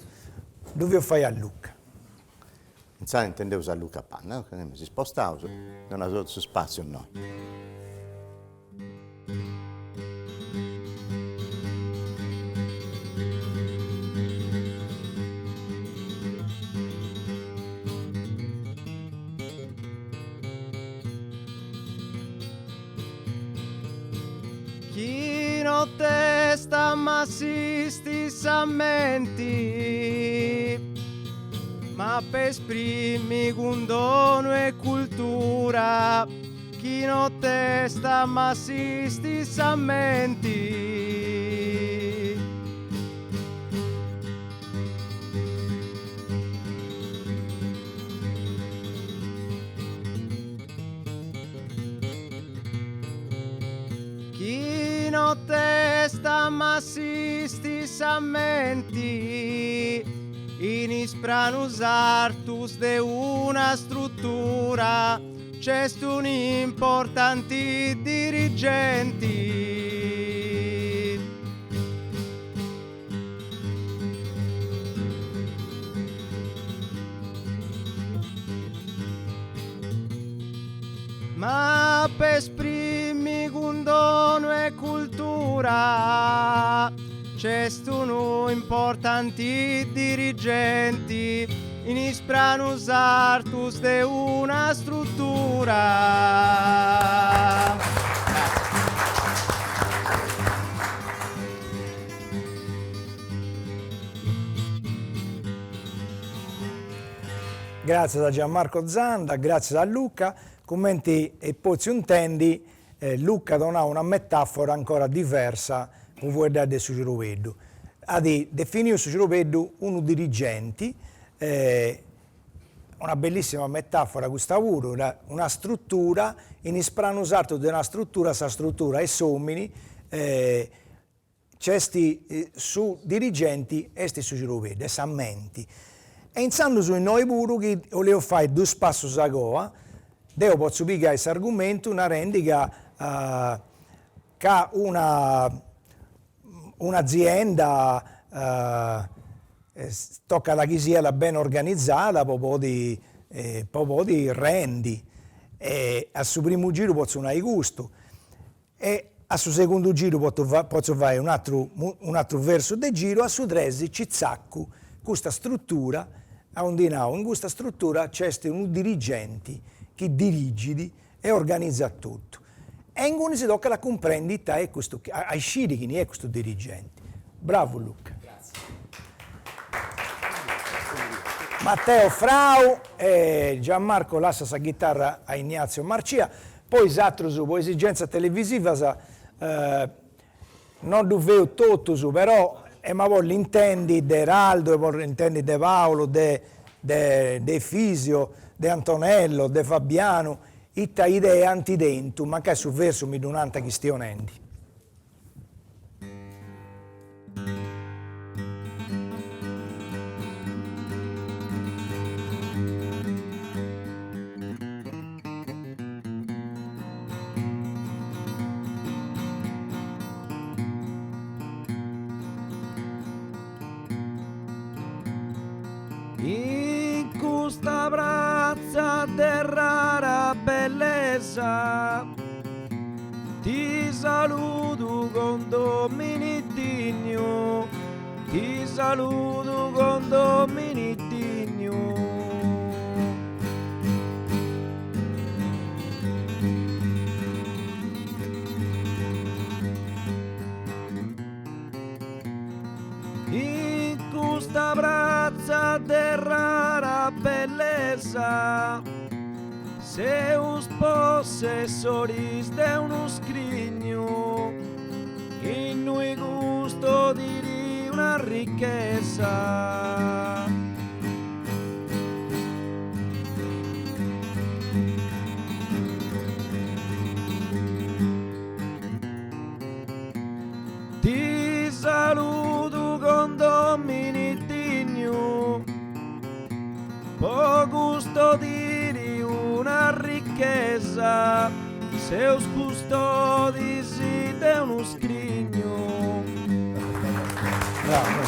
Speaker 4: Dove fai a Luca?
Speaker 1: Intendevo a Luca Panna, si spostava, non ha su spazio no.
Speaker 5: Chi non testa massisti sammenti, ma per esprimi con dono e cultura, chi non testa ma si sammenti. Chi non testa ma si sammenti, in ispranus artus de una struttura c'è un importanti dirigenti. Ma per esprimi un dono e cultura c'è un importanti dirigenti in ispranus artus de una struttura.
Speaker 4: Grazie a Gianmarco Zanda, grazie a Luca. Commenti e poi si intendi, Luca dona una metafora ancora diversa con voi da su Giroveddu. Ha definito su Giroveddu un dirigente, una bellissima metafora questa una struttura, in isprano usato di una struttura, sa struttura e somini, c'esti su dirigenti e sti su Giroveddu, e sammenti. E iniziando su noi pure che volevo fare due passi a goa, devo posso pigliare questo argomento, una rendica che ha un'azienda tocca da chi sia ben organizzata, proprio di rendi. E al suo primo giro posso non hai gusto e al suo secondo giro posso fare un altro verso del giro, a su tresi ci zacco questa struttura, in questa struttura c'è un dirigente che dirige e organizza tutto. E in cui si tocca la comprendita e questo, ai sciri chi è questo dirigente. Bravo Luca. Grazie. Matteo Frau e Gianmarco lascia la chitarra a Ignazio Marcia, poi esatto su per esigenza televisiva non dovevo tutto su, però ma voi l'intendi di Eraldo, intendi di Paolo, di Fisio, di Antonello, di Fabiano, itta idee antidentum, ma che su verso mi donanta questionendi.
Speaker 5: In questa brazza de rara bellezza ti saluto con Dominitigno, ti saluto con Dominitigno. In questa brazza de rara bellezza se us possessoris de uno scrigno in noi gusto di una ricchezza. Ti saluto con Dominitigno, po' gusto di una ricchezza, se us custodis de uno scrigno.
Speaker 4: Bravo.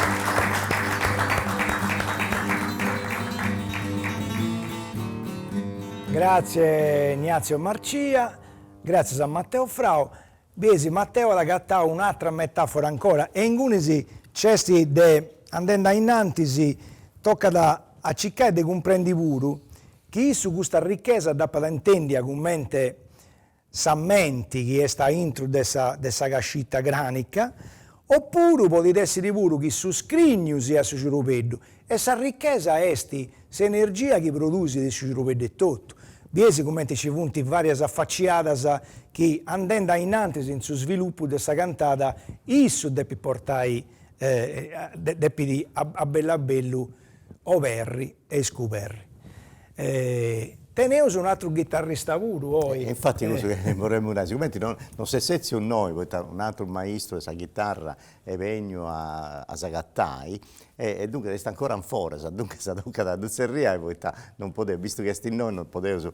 Speaker 4: Grazie Ignazio Marcia, grazie a Matteo Frau. Biesi Matteo ha gattato un'altra metafora ancora, e in cui c'è andando innanzi tocca a cercare di comprendere pure che su questa ricchezza da intendere commente sammenti che sta intro dessa cascita granica, oppure può essere pure che su scrigno sia su Giropeddu, e sa ricchezza è se energia che produce di su Giropeddu e tutto. Biesi come ci punti varie affacciate che andando innanzi in su sviluppo di questa cantata, isso deve portare a bello overri e scoperri. Teneus un altro chitarrista puro poi.
Speaker 2: Infatti vorremmo una, sicuramente non se sezio noi, un altro maestro di questa chitarra è venuto a Sagattai e dunque resta ancora in forza, dunque sa tocca da Duzzeria e poi non poteva, visto che sti noi non poteva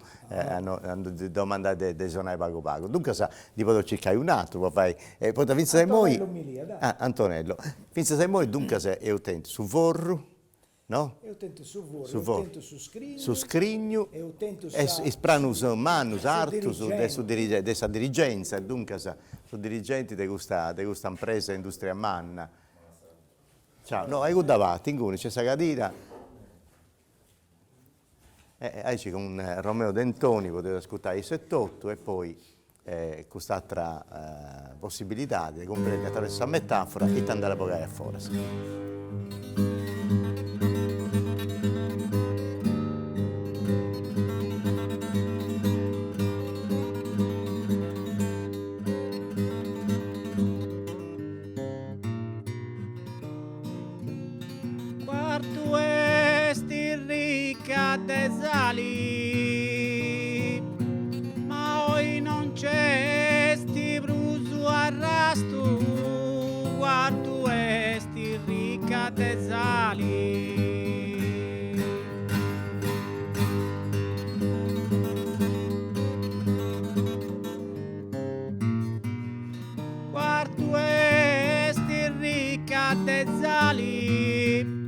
Speaker 2: domandare dei suonare pago. Dunque sa di poter cercare un altro, poi Vince sai moi. Antonello. Vince sai moi dunque se è utente su Vorru. No?
Speaker 4: Eu tento su Vorru,
Speaker 2: su
Speaker 4: eu tento su
Speaker 2: Scrigno,
Speaker 4: eu tento
Speaker 2: e pranus manus artus dessa dirigenza, dunque su dirigenti di questa impresa industria manna. Ciao, no, hai davanti, in cui c'è questa cadira, c'è con Romeo Dentoni, potete ascoltare i 78 e poi quest'altra possibilità di comprendere attraverso la metafora e andare a pagare a fuori.
Speaker 5: Quarto esti ricca de sali, ma oi non c'è sti bruso arrasto. Quarto esti ricca de sali. Quarto esti ricca de sali,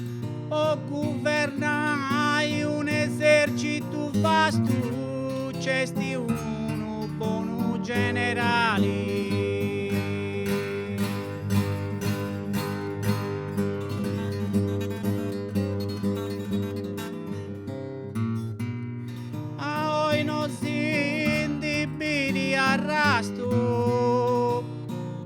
Speaker 5: o governai un esercito vasto, c'esti uno buono generali. A oi non si indibili arrasto,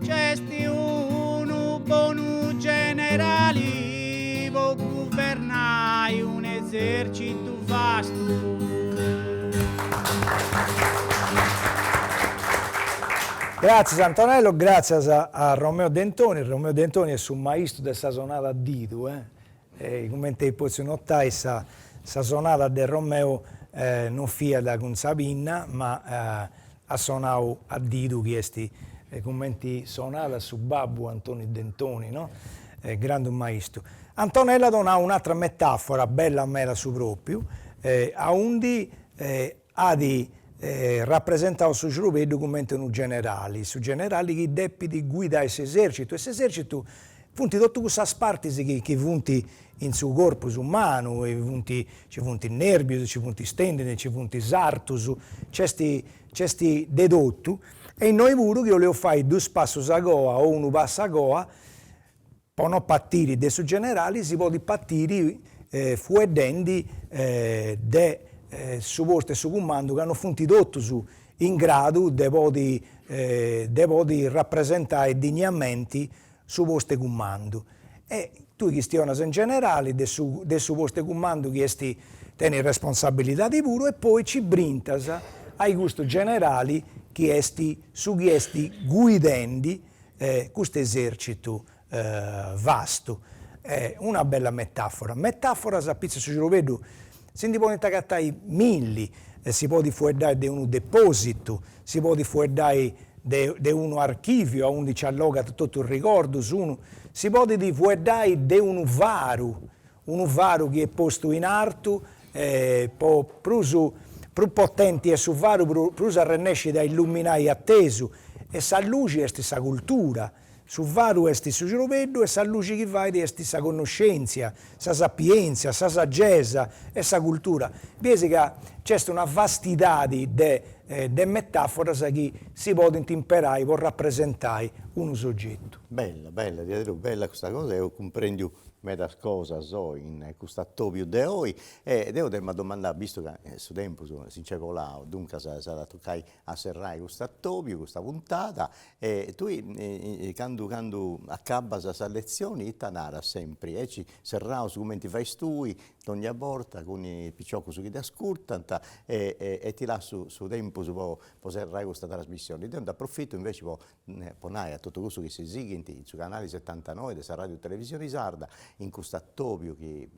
Speaker 5: c'esti uno buono generali, vo governai un esercito vasto.
Speaker 4: Grazie Antonello, grazie a Romeo Dentoni. Romeo Dentoni è un maestro della sonata a dito. Come te puoi notare, questa sonata del Romeo non fia da con Sabina, ma ha suonato a dito che è come sonata su Babbo Antonio Dentoni, no? Grande maestro. Antonella dona un'altra metafora, bella a me la su proprio, a undi ha di rappresentato su i documenti generali, su generali che devono guidare questo esercito. Questo esercito funti tutte queste parti che funti in suo corpo umano, ci funti nervi, ci funti stendine, ci funti sartus, c'è dedotto, e noi pure che io le fai due passi a goa o uno passo a goa, per non partire dei su generali, si può partire fuedendi su posto e su comando che hanno funti tutto in grado di rappresentare dignamente su posto e comando. E tu che stioni in generale del su posto e comando che tieni responsabilità di puro e poi ci brintas ai gusti generali che guidendi questo esercito vasto. Una bella metafora. Metafora, sapete, se lo vedo, si può intaccare milli, si può fuordare di un deposito, si può fuordare di un archivio, a uno ci alloga tutto il ricordo su uno, si può fuordare di un varu che è posto in alto, più potente è su varu, più arrennesce da illuminare atteso, e sa luce è questa cultura. Su varu è su giroveddo e sa luce che vai è questa conoscenza, sa sapienza, sa saggezza e sa cultura. Pensi che c'è una vastità di metafore che si può imparare per rappresentare un soggetto.
Speaker 2: Bella, bella questa cosa, io comprendo meta cosa in questo attopio di oggi e devo domandare, visto che su tempo si c'è volato, dunque sarà toccare a serrare questo attopio, questa puntata, e tu quando accabba questa lezione ti narra sempre, ci serrao su come ti fai tu, ogni volta con i picciocchi su chi ti ascoltano e ti lascio su tempo per serrare questa trasmissione. Io approfitto invece per a tutto questo che si seguono su canale 79 della Radio Televisione Sarda, in questo attopio che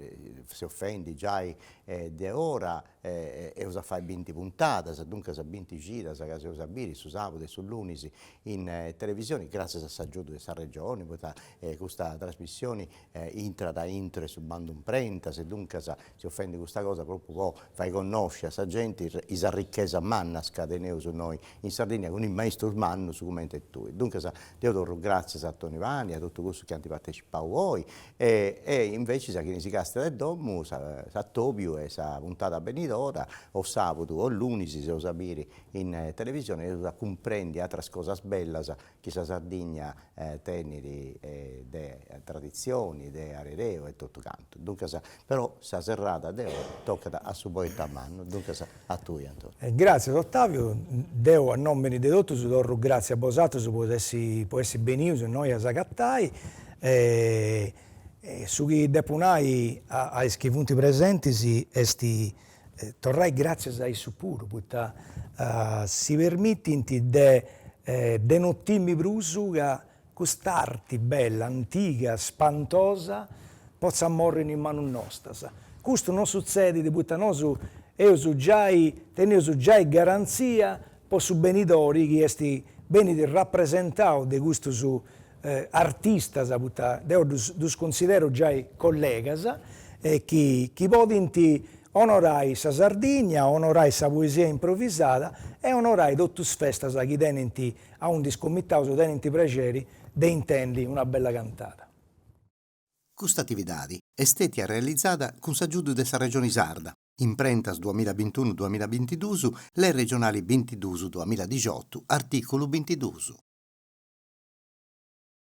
Speaker 2: si offende già di ora e usa fare 20 puntate, dunque sa 20 gira, sa che si usa bere su sabato e su lunedì in televisione, grazie a Saggiudo di questa regione, questa trasmissione intra da intra su bando imprenta, se dunque si offende questa cosa proprio fai conoscere a questa gente la ricchezza manna scadeneo su noi in Sardegna con il maestro manno su come è tu. Dunque io do grazie a Toni Vani, a tutto questo che hanno partecipato voi e invece sa che si casta del domo, sa Tobio e sa puntata benidora o sabato o lunedì si usa sapere in televisione e comprendi altre cose belle che la Sardegna tiene di tradizioni, di arereo e tutto canto. Dunque però sa serrata di ora tocca a subire a mano, dunque a tu Antonio.
Speaker 4: Grazie Ottavio, Deo a nome di tutto, su dorro grazie a Bosato, su può essere benissimo, noi a Zacattai, su chi depunai ai schifunti presenti si torrai grazie a Isupuro, perché si permetti de nottimi brusuga quest'arte bella, antica, spantosa, possa morire in mano nostra. Questo non succede di buttanoso, io su già garanzia per su benitori che esti beni di rappresentato di questo su artista, io dus considero già collega, che podinti onorai sa Sardegna, onorai sa poesia improvvisata e onorai tutte le feste che tenenti a un discommittato, tenenti piaceri, de intendi una bella cantata.
Speaker 1: Questa attività è stata realizzata con l'aiuto della Regione Sarda, imprentas 2021-2022, le regionali 22-2018, articolo 22.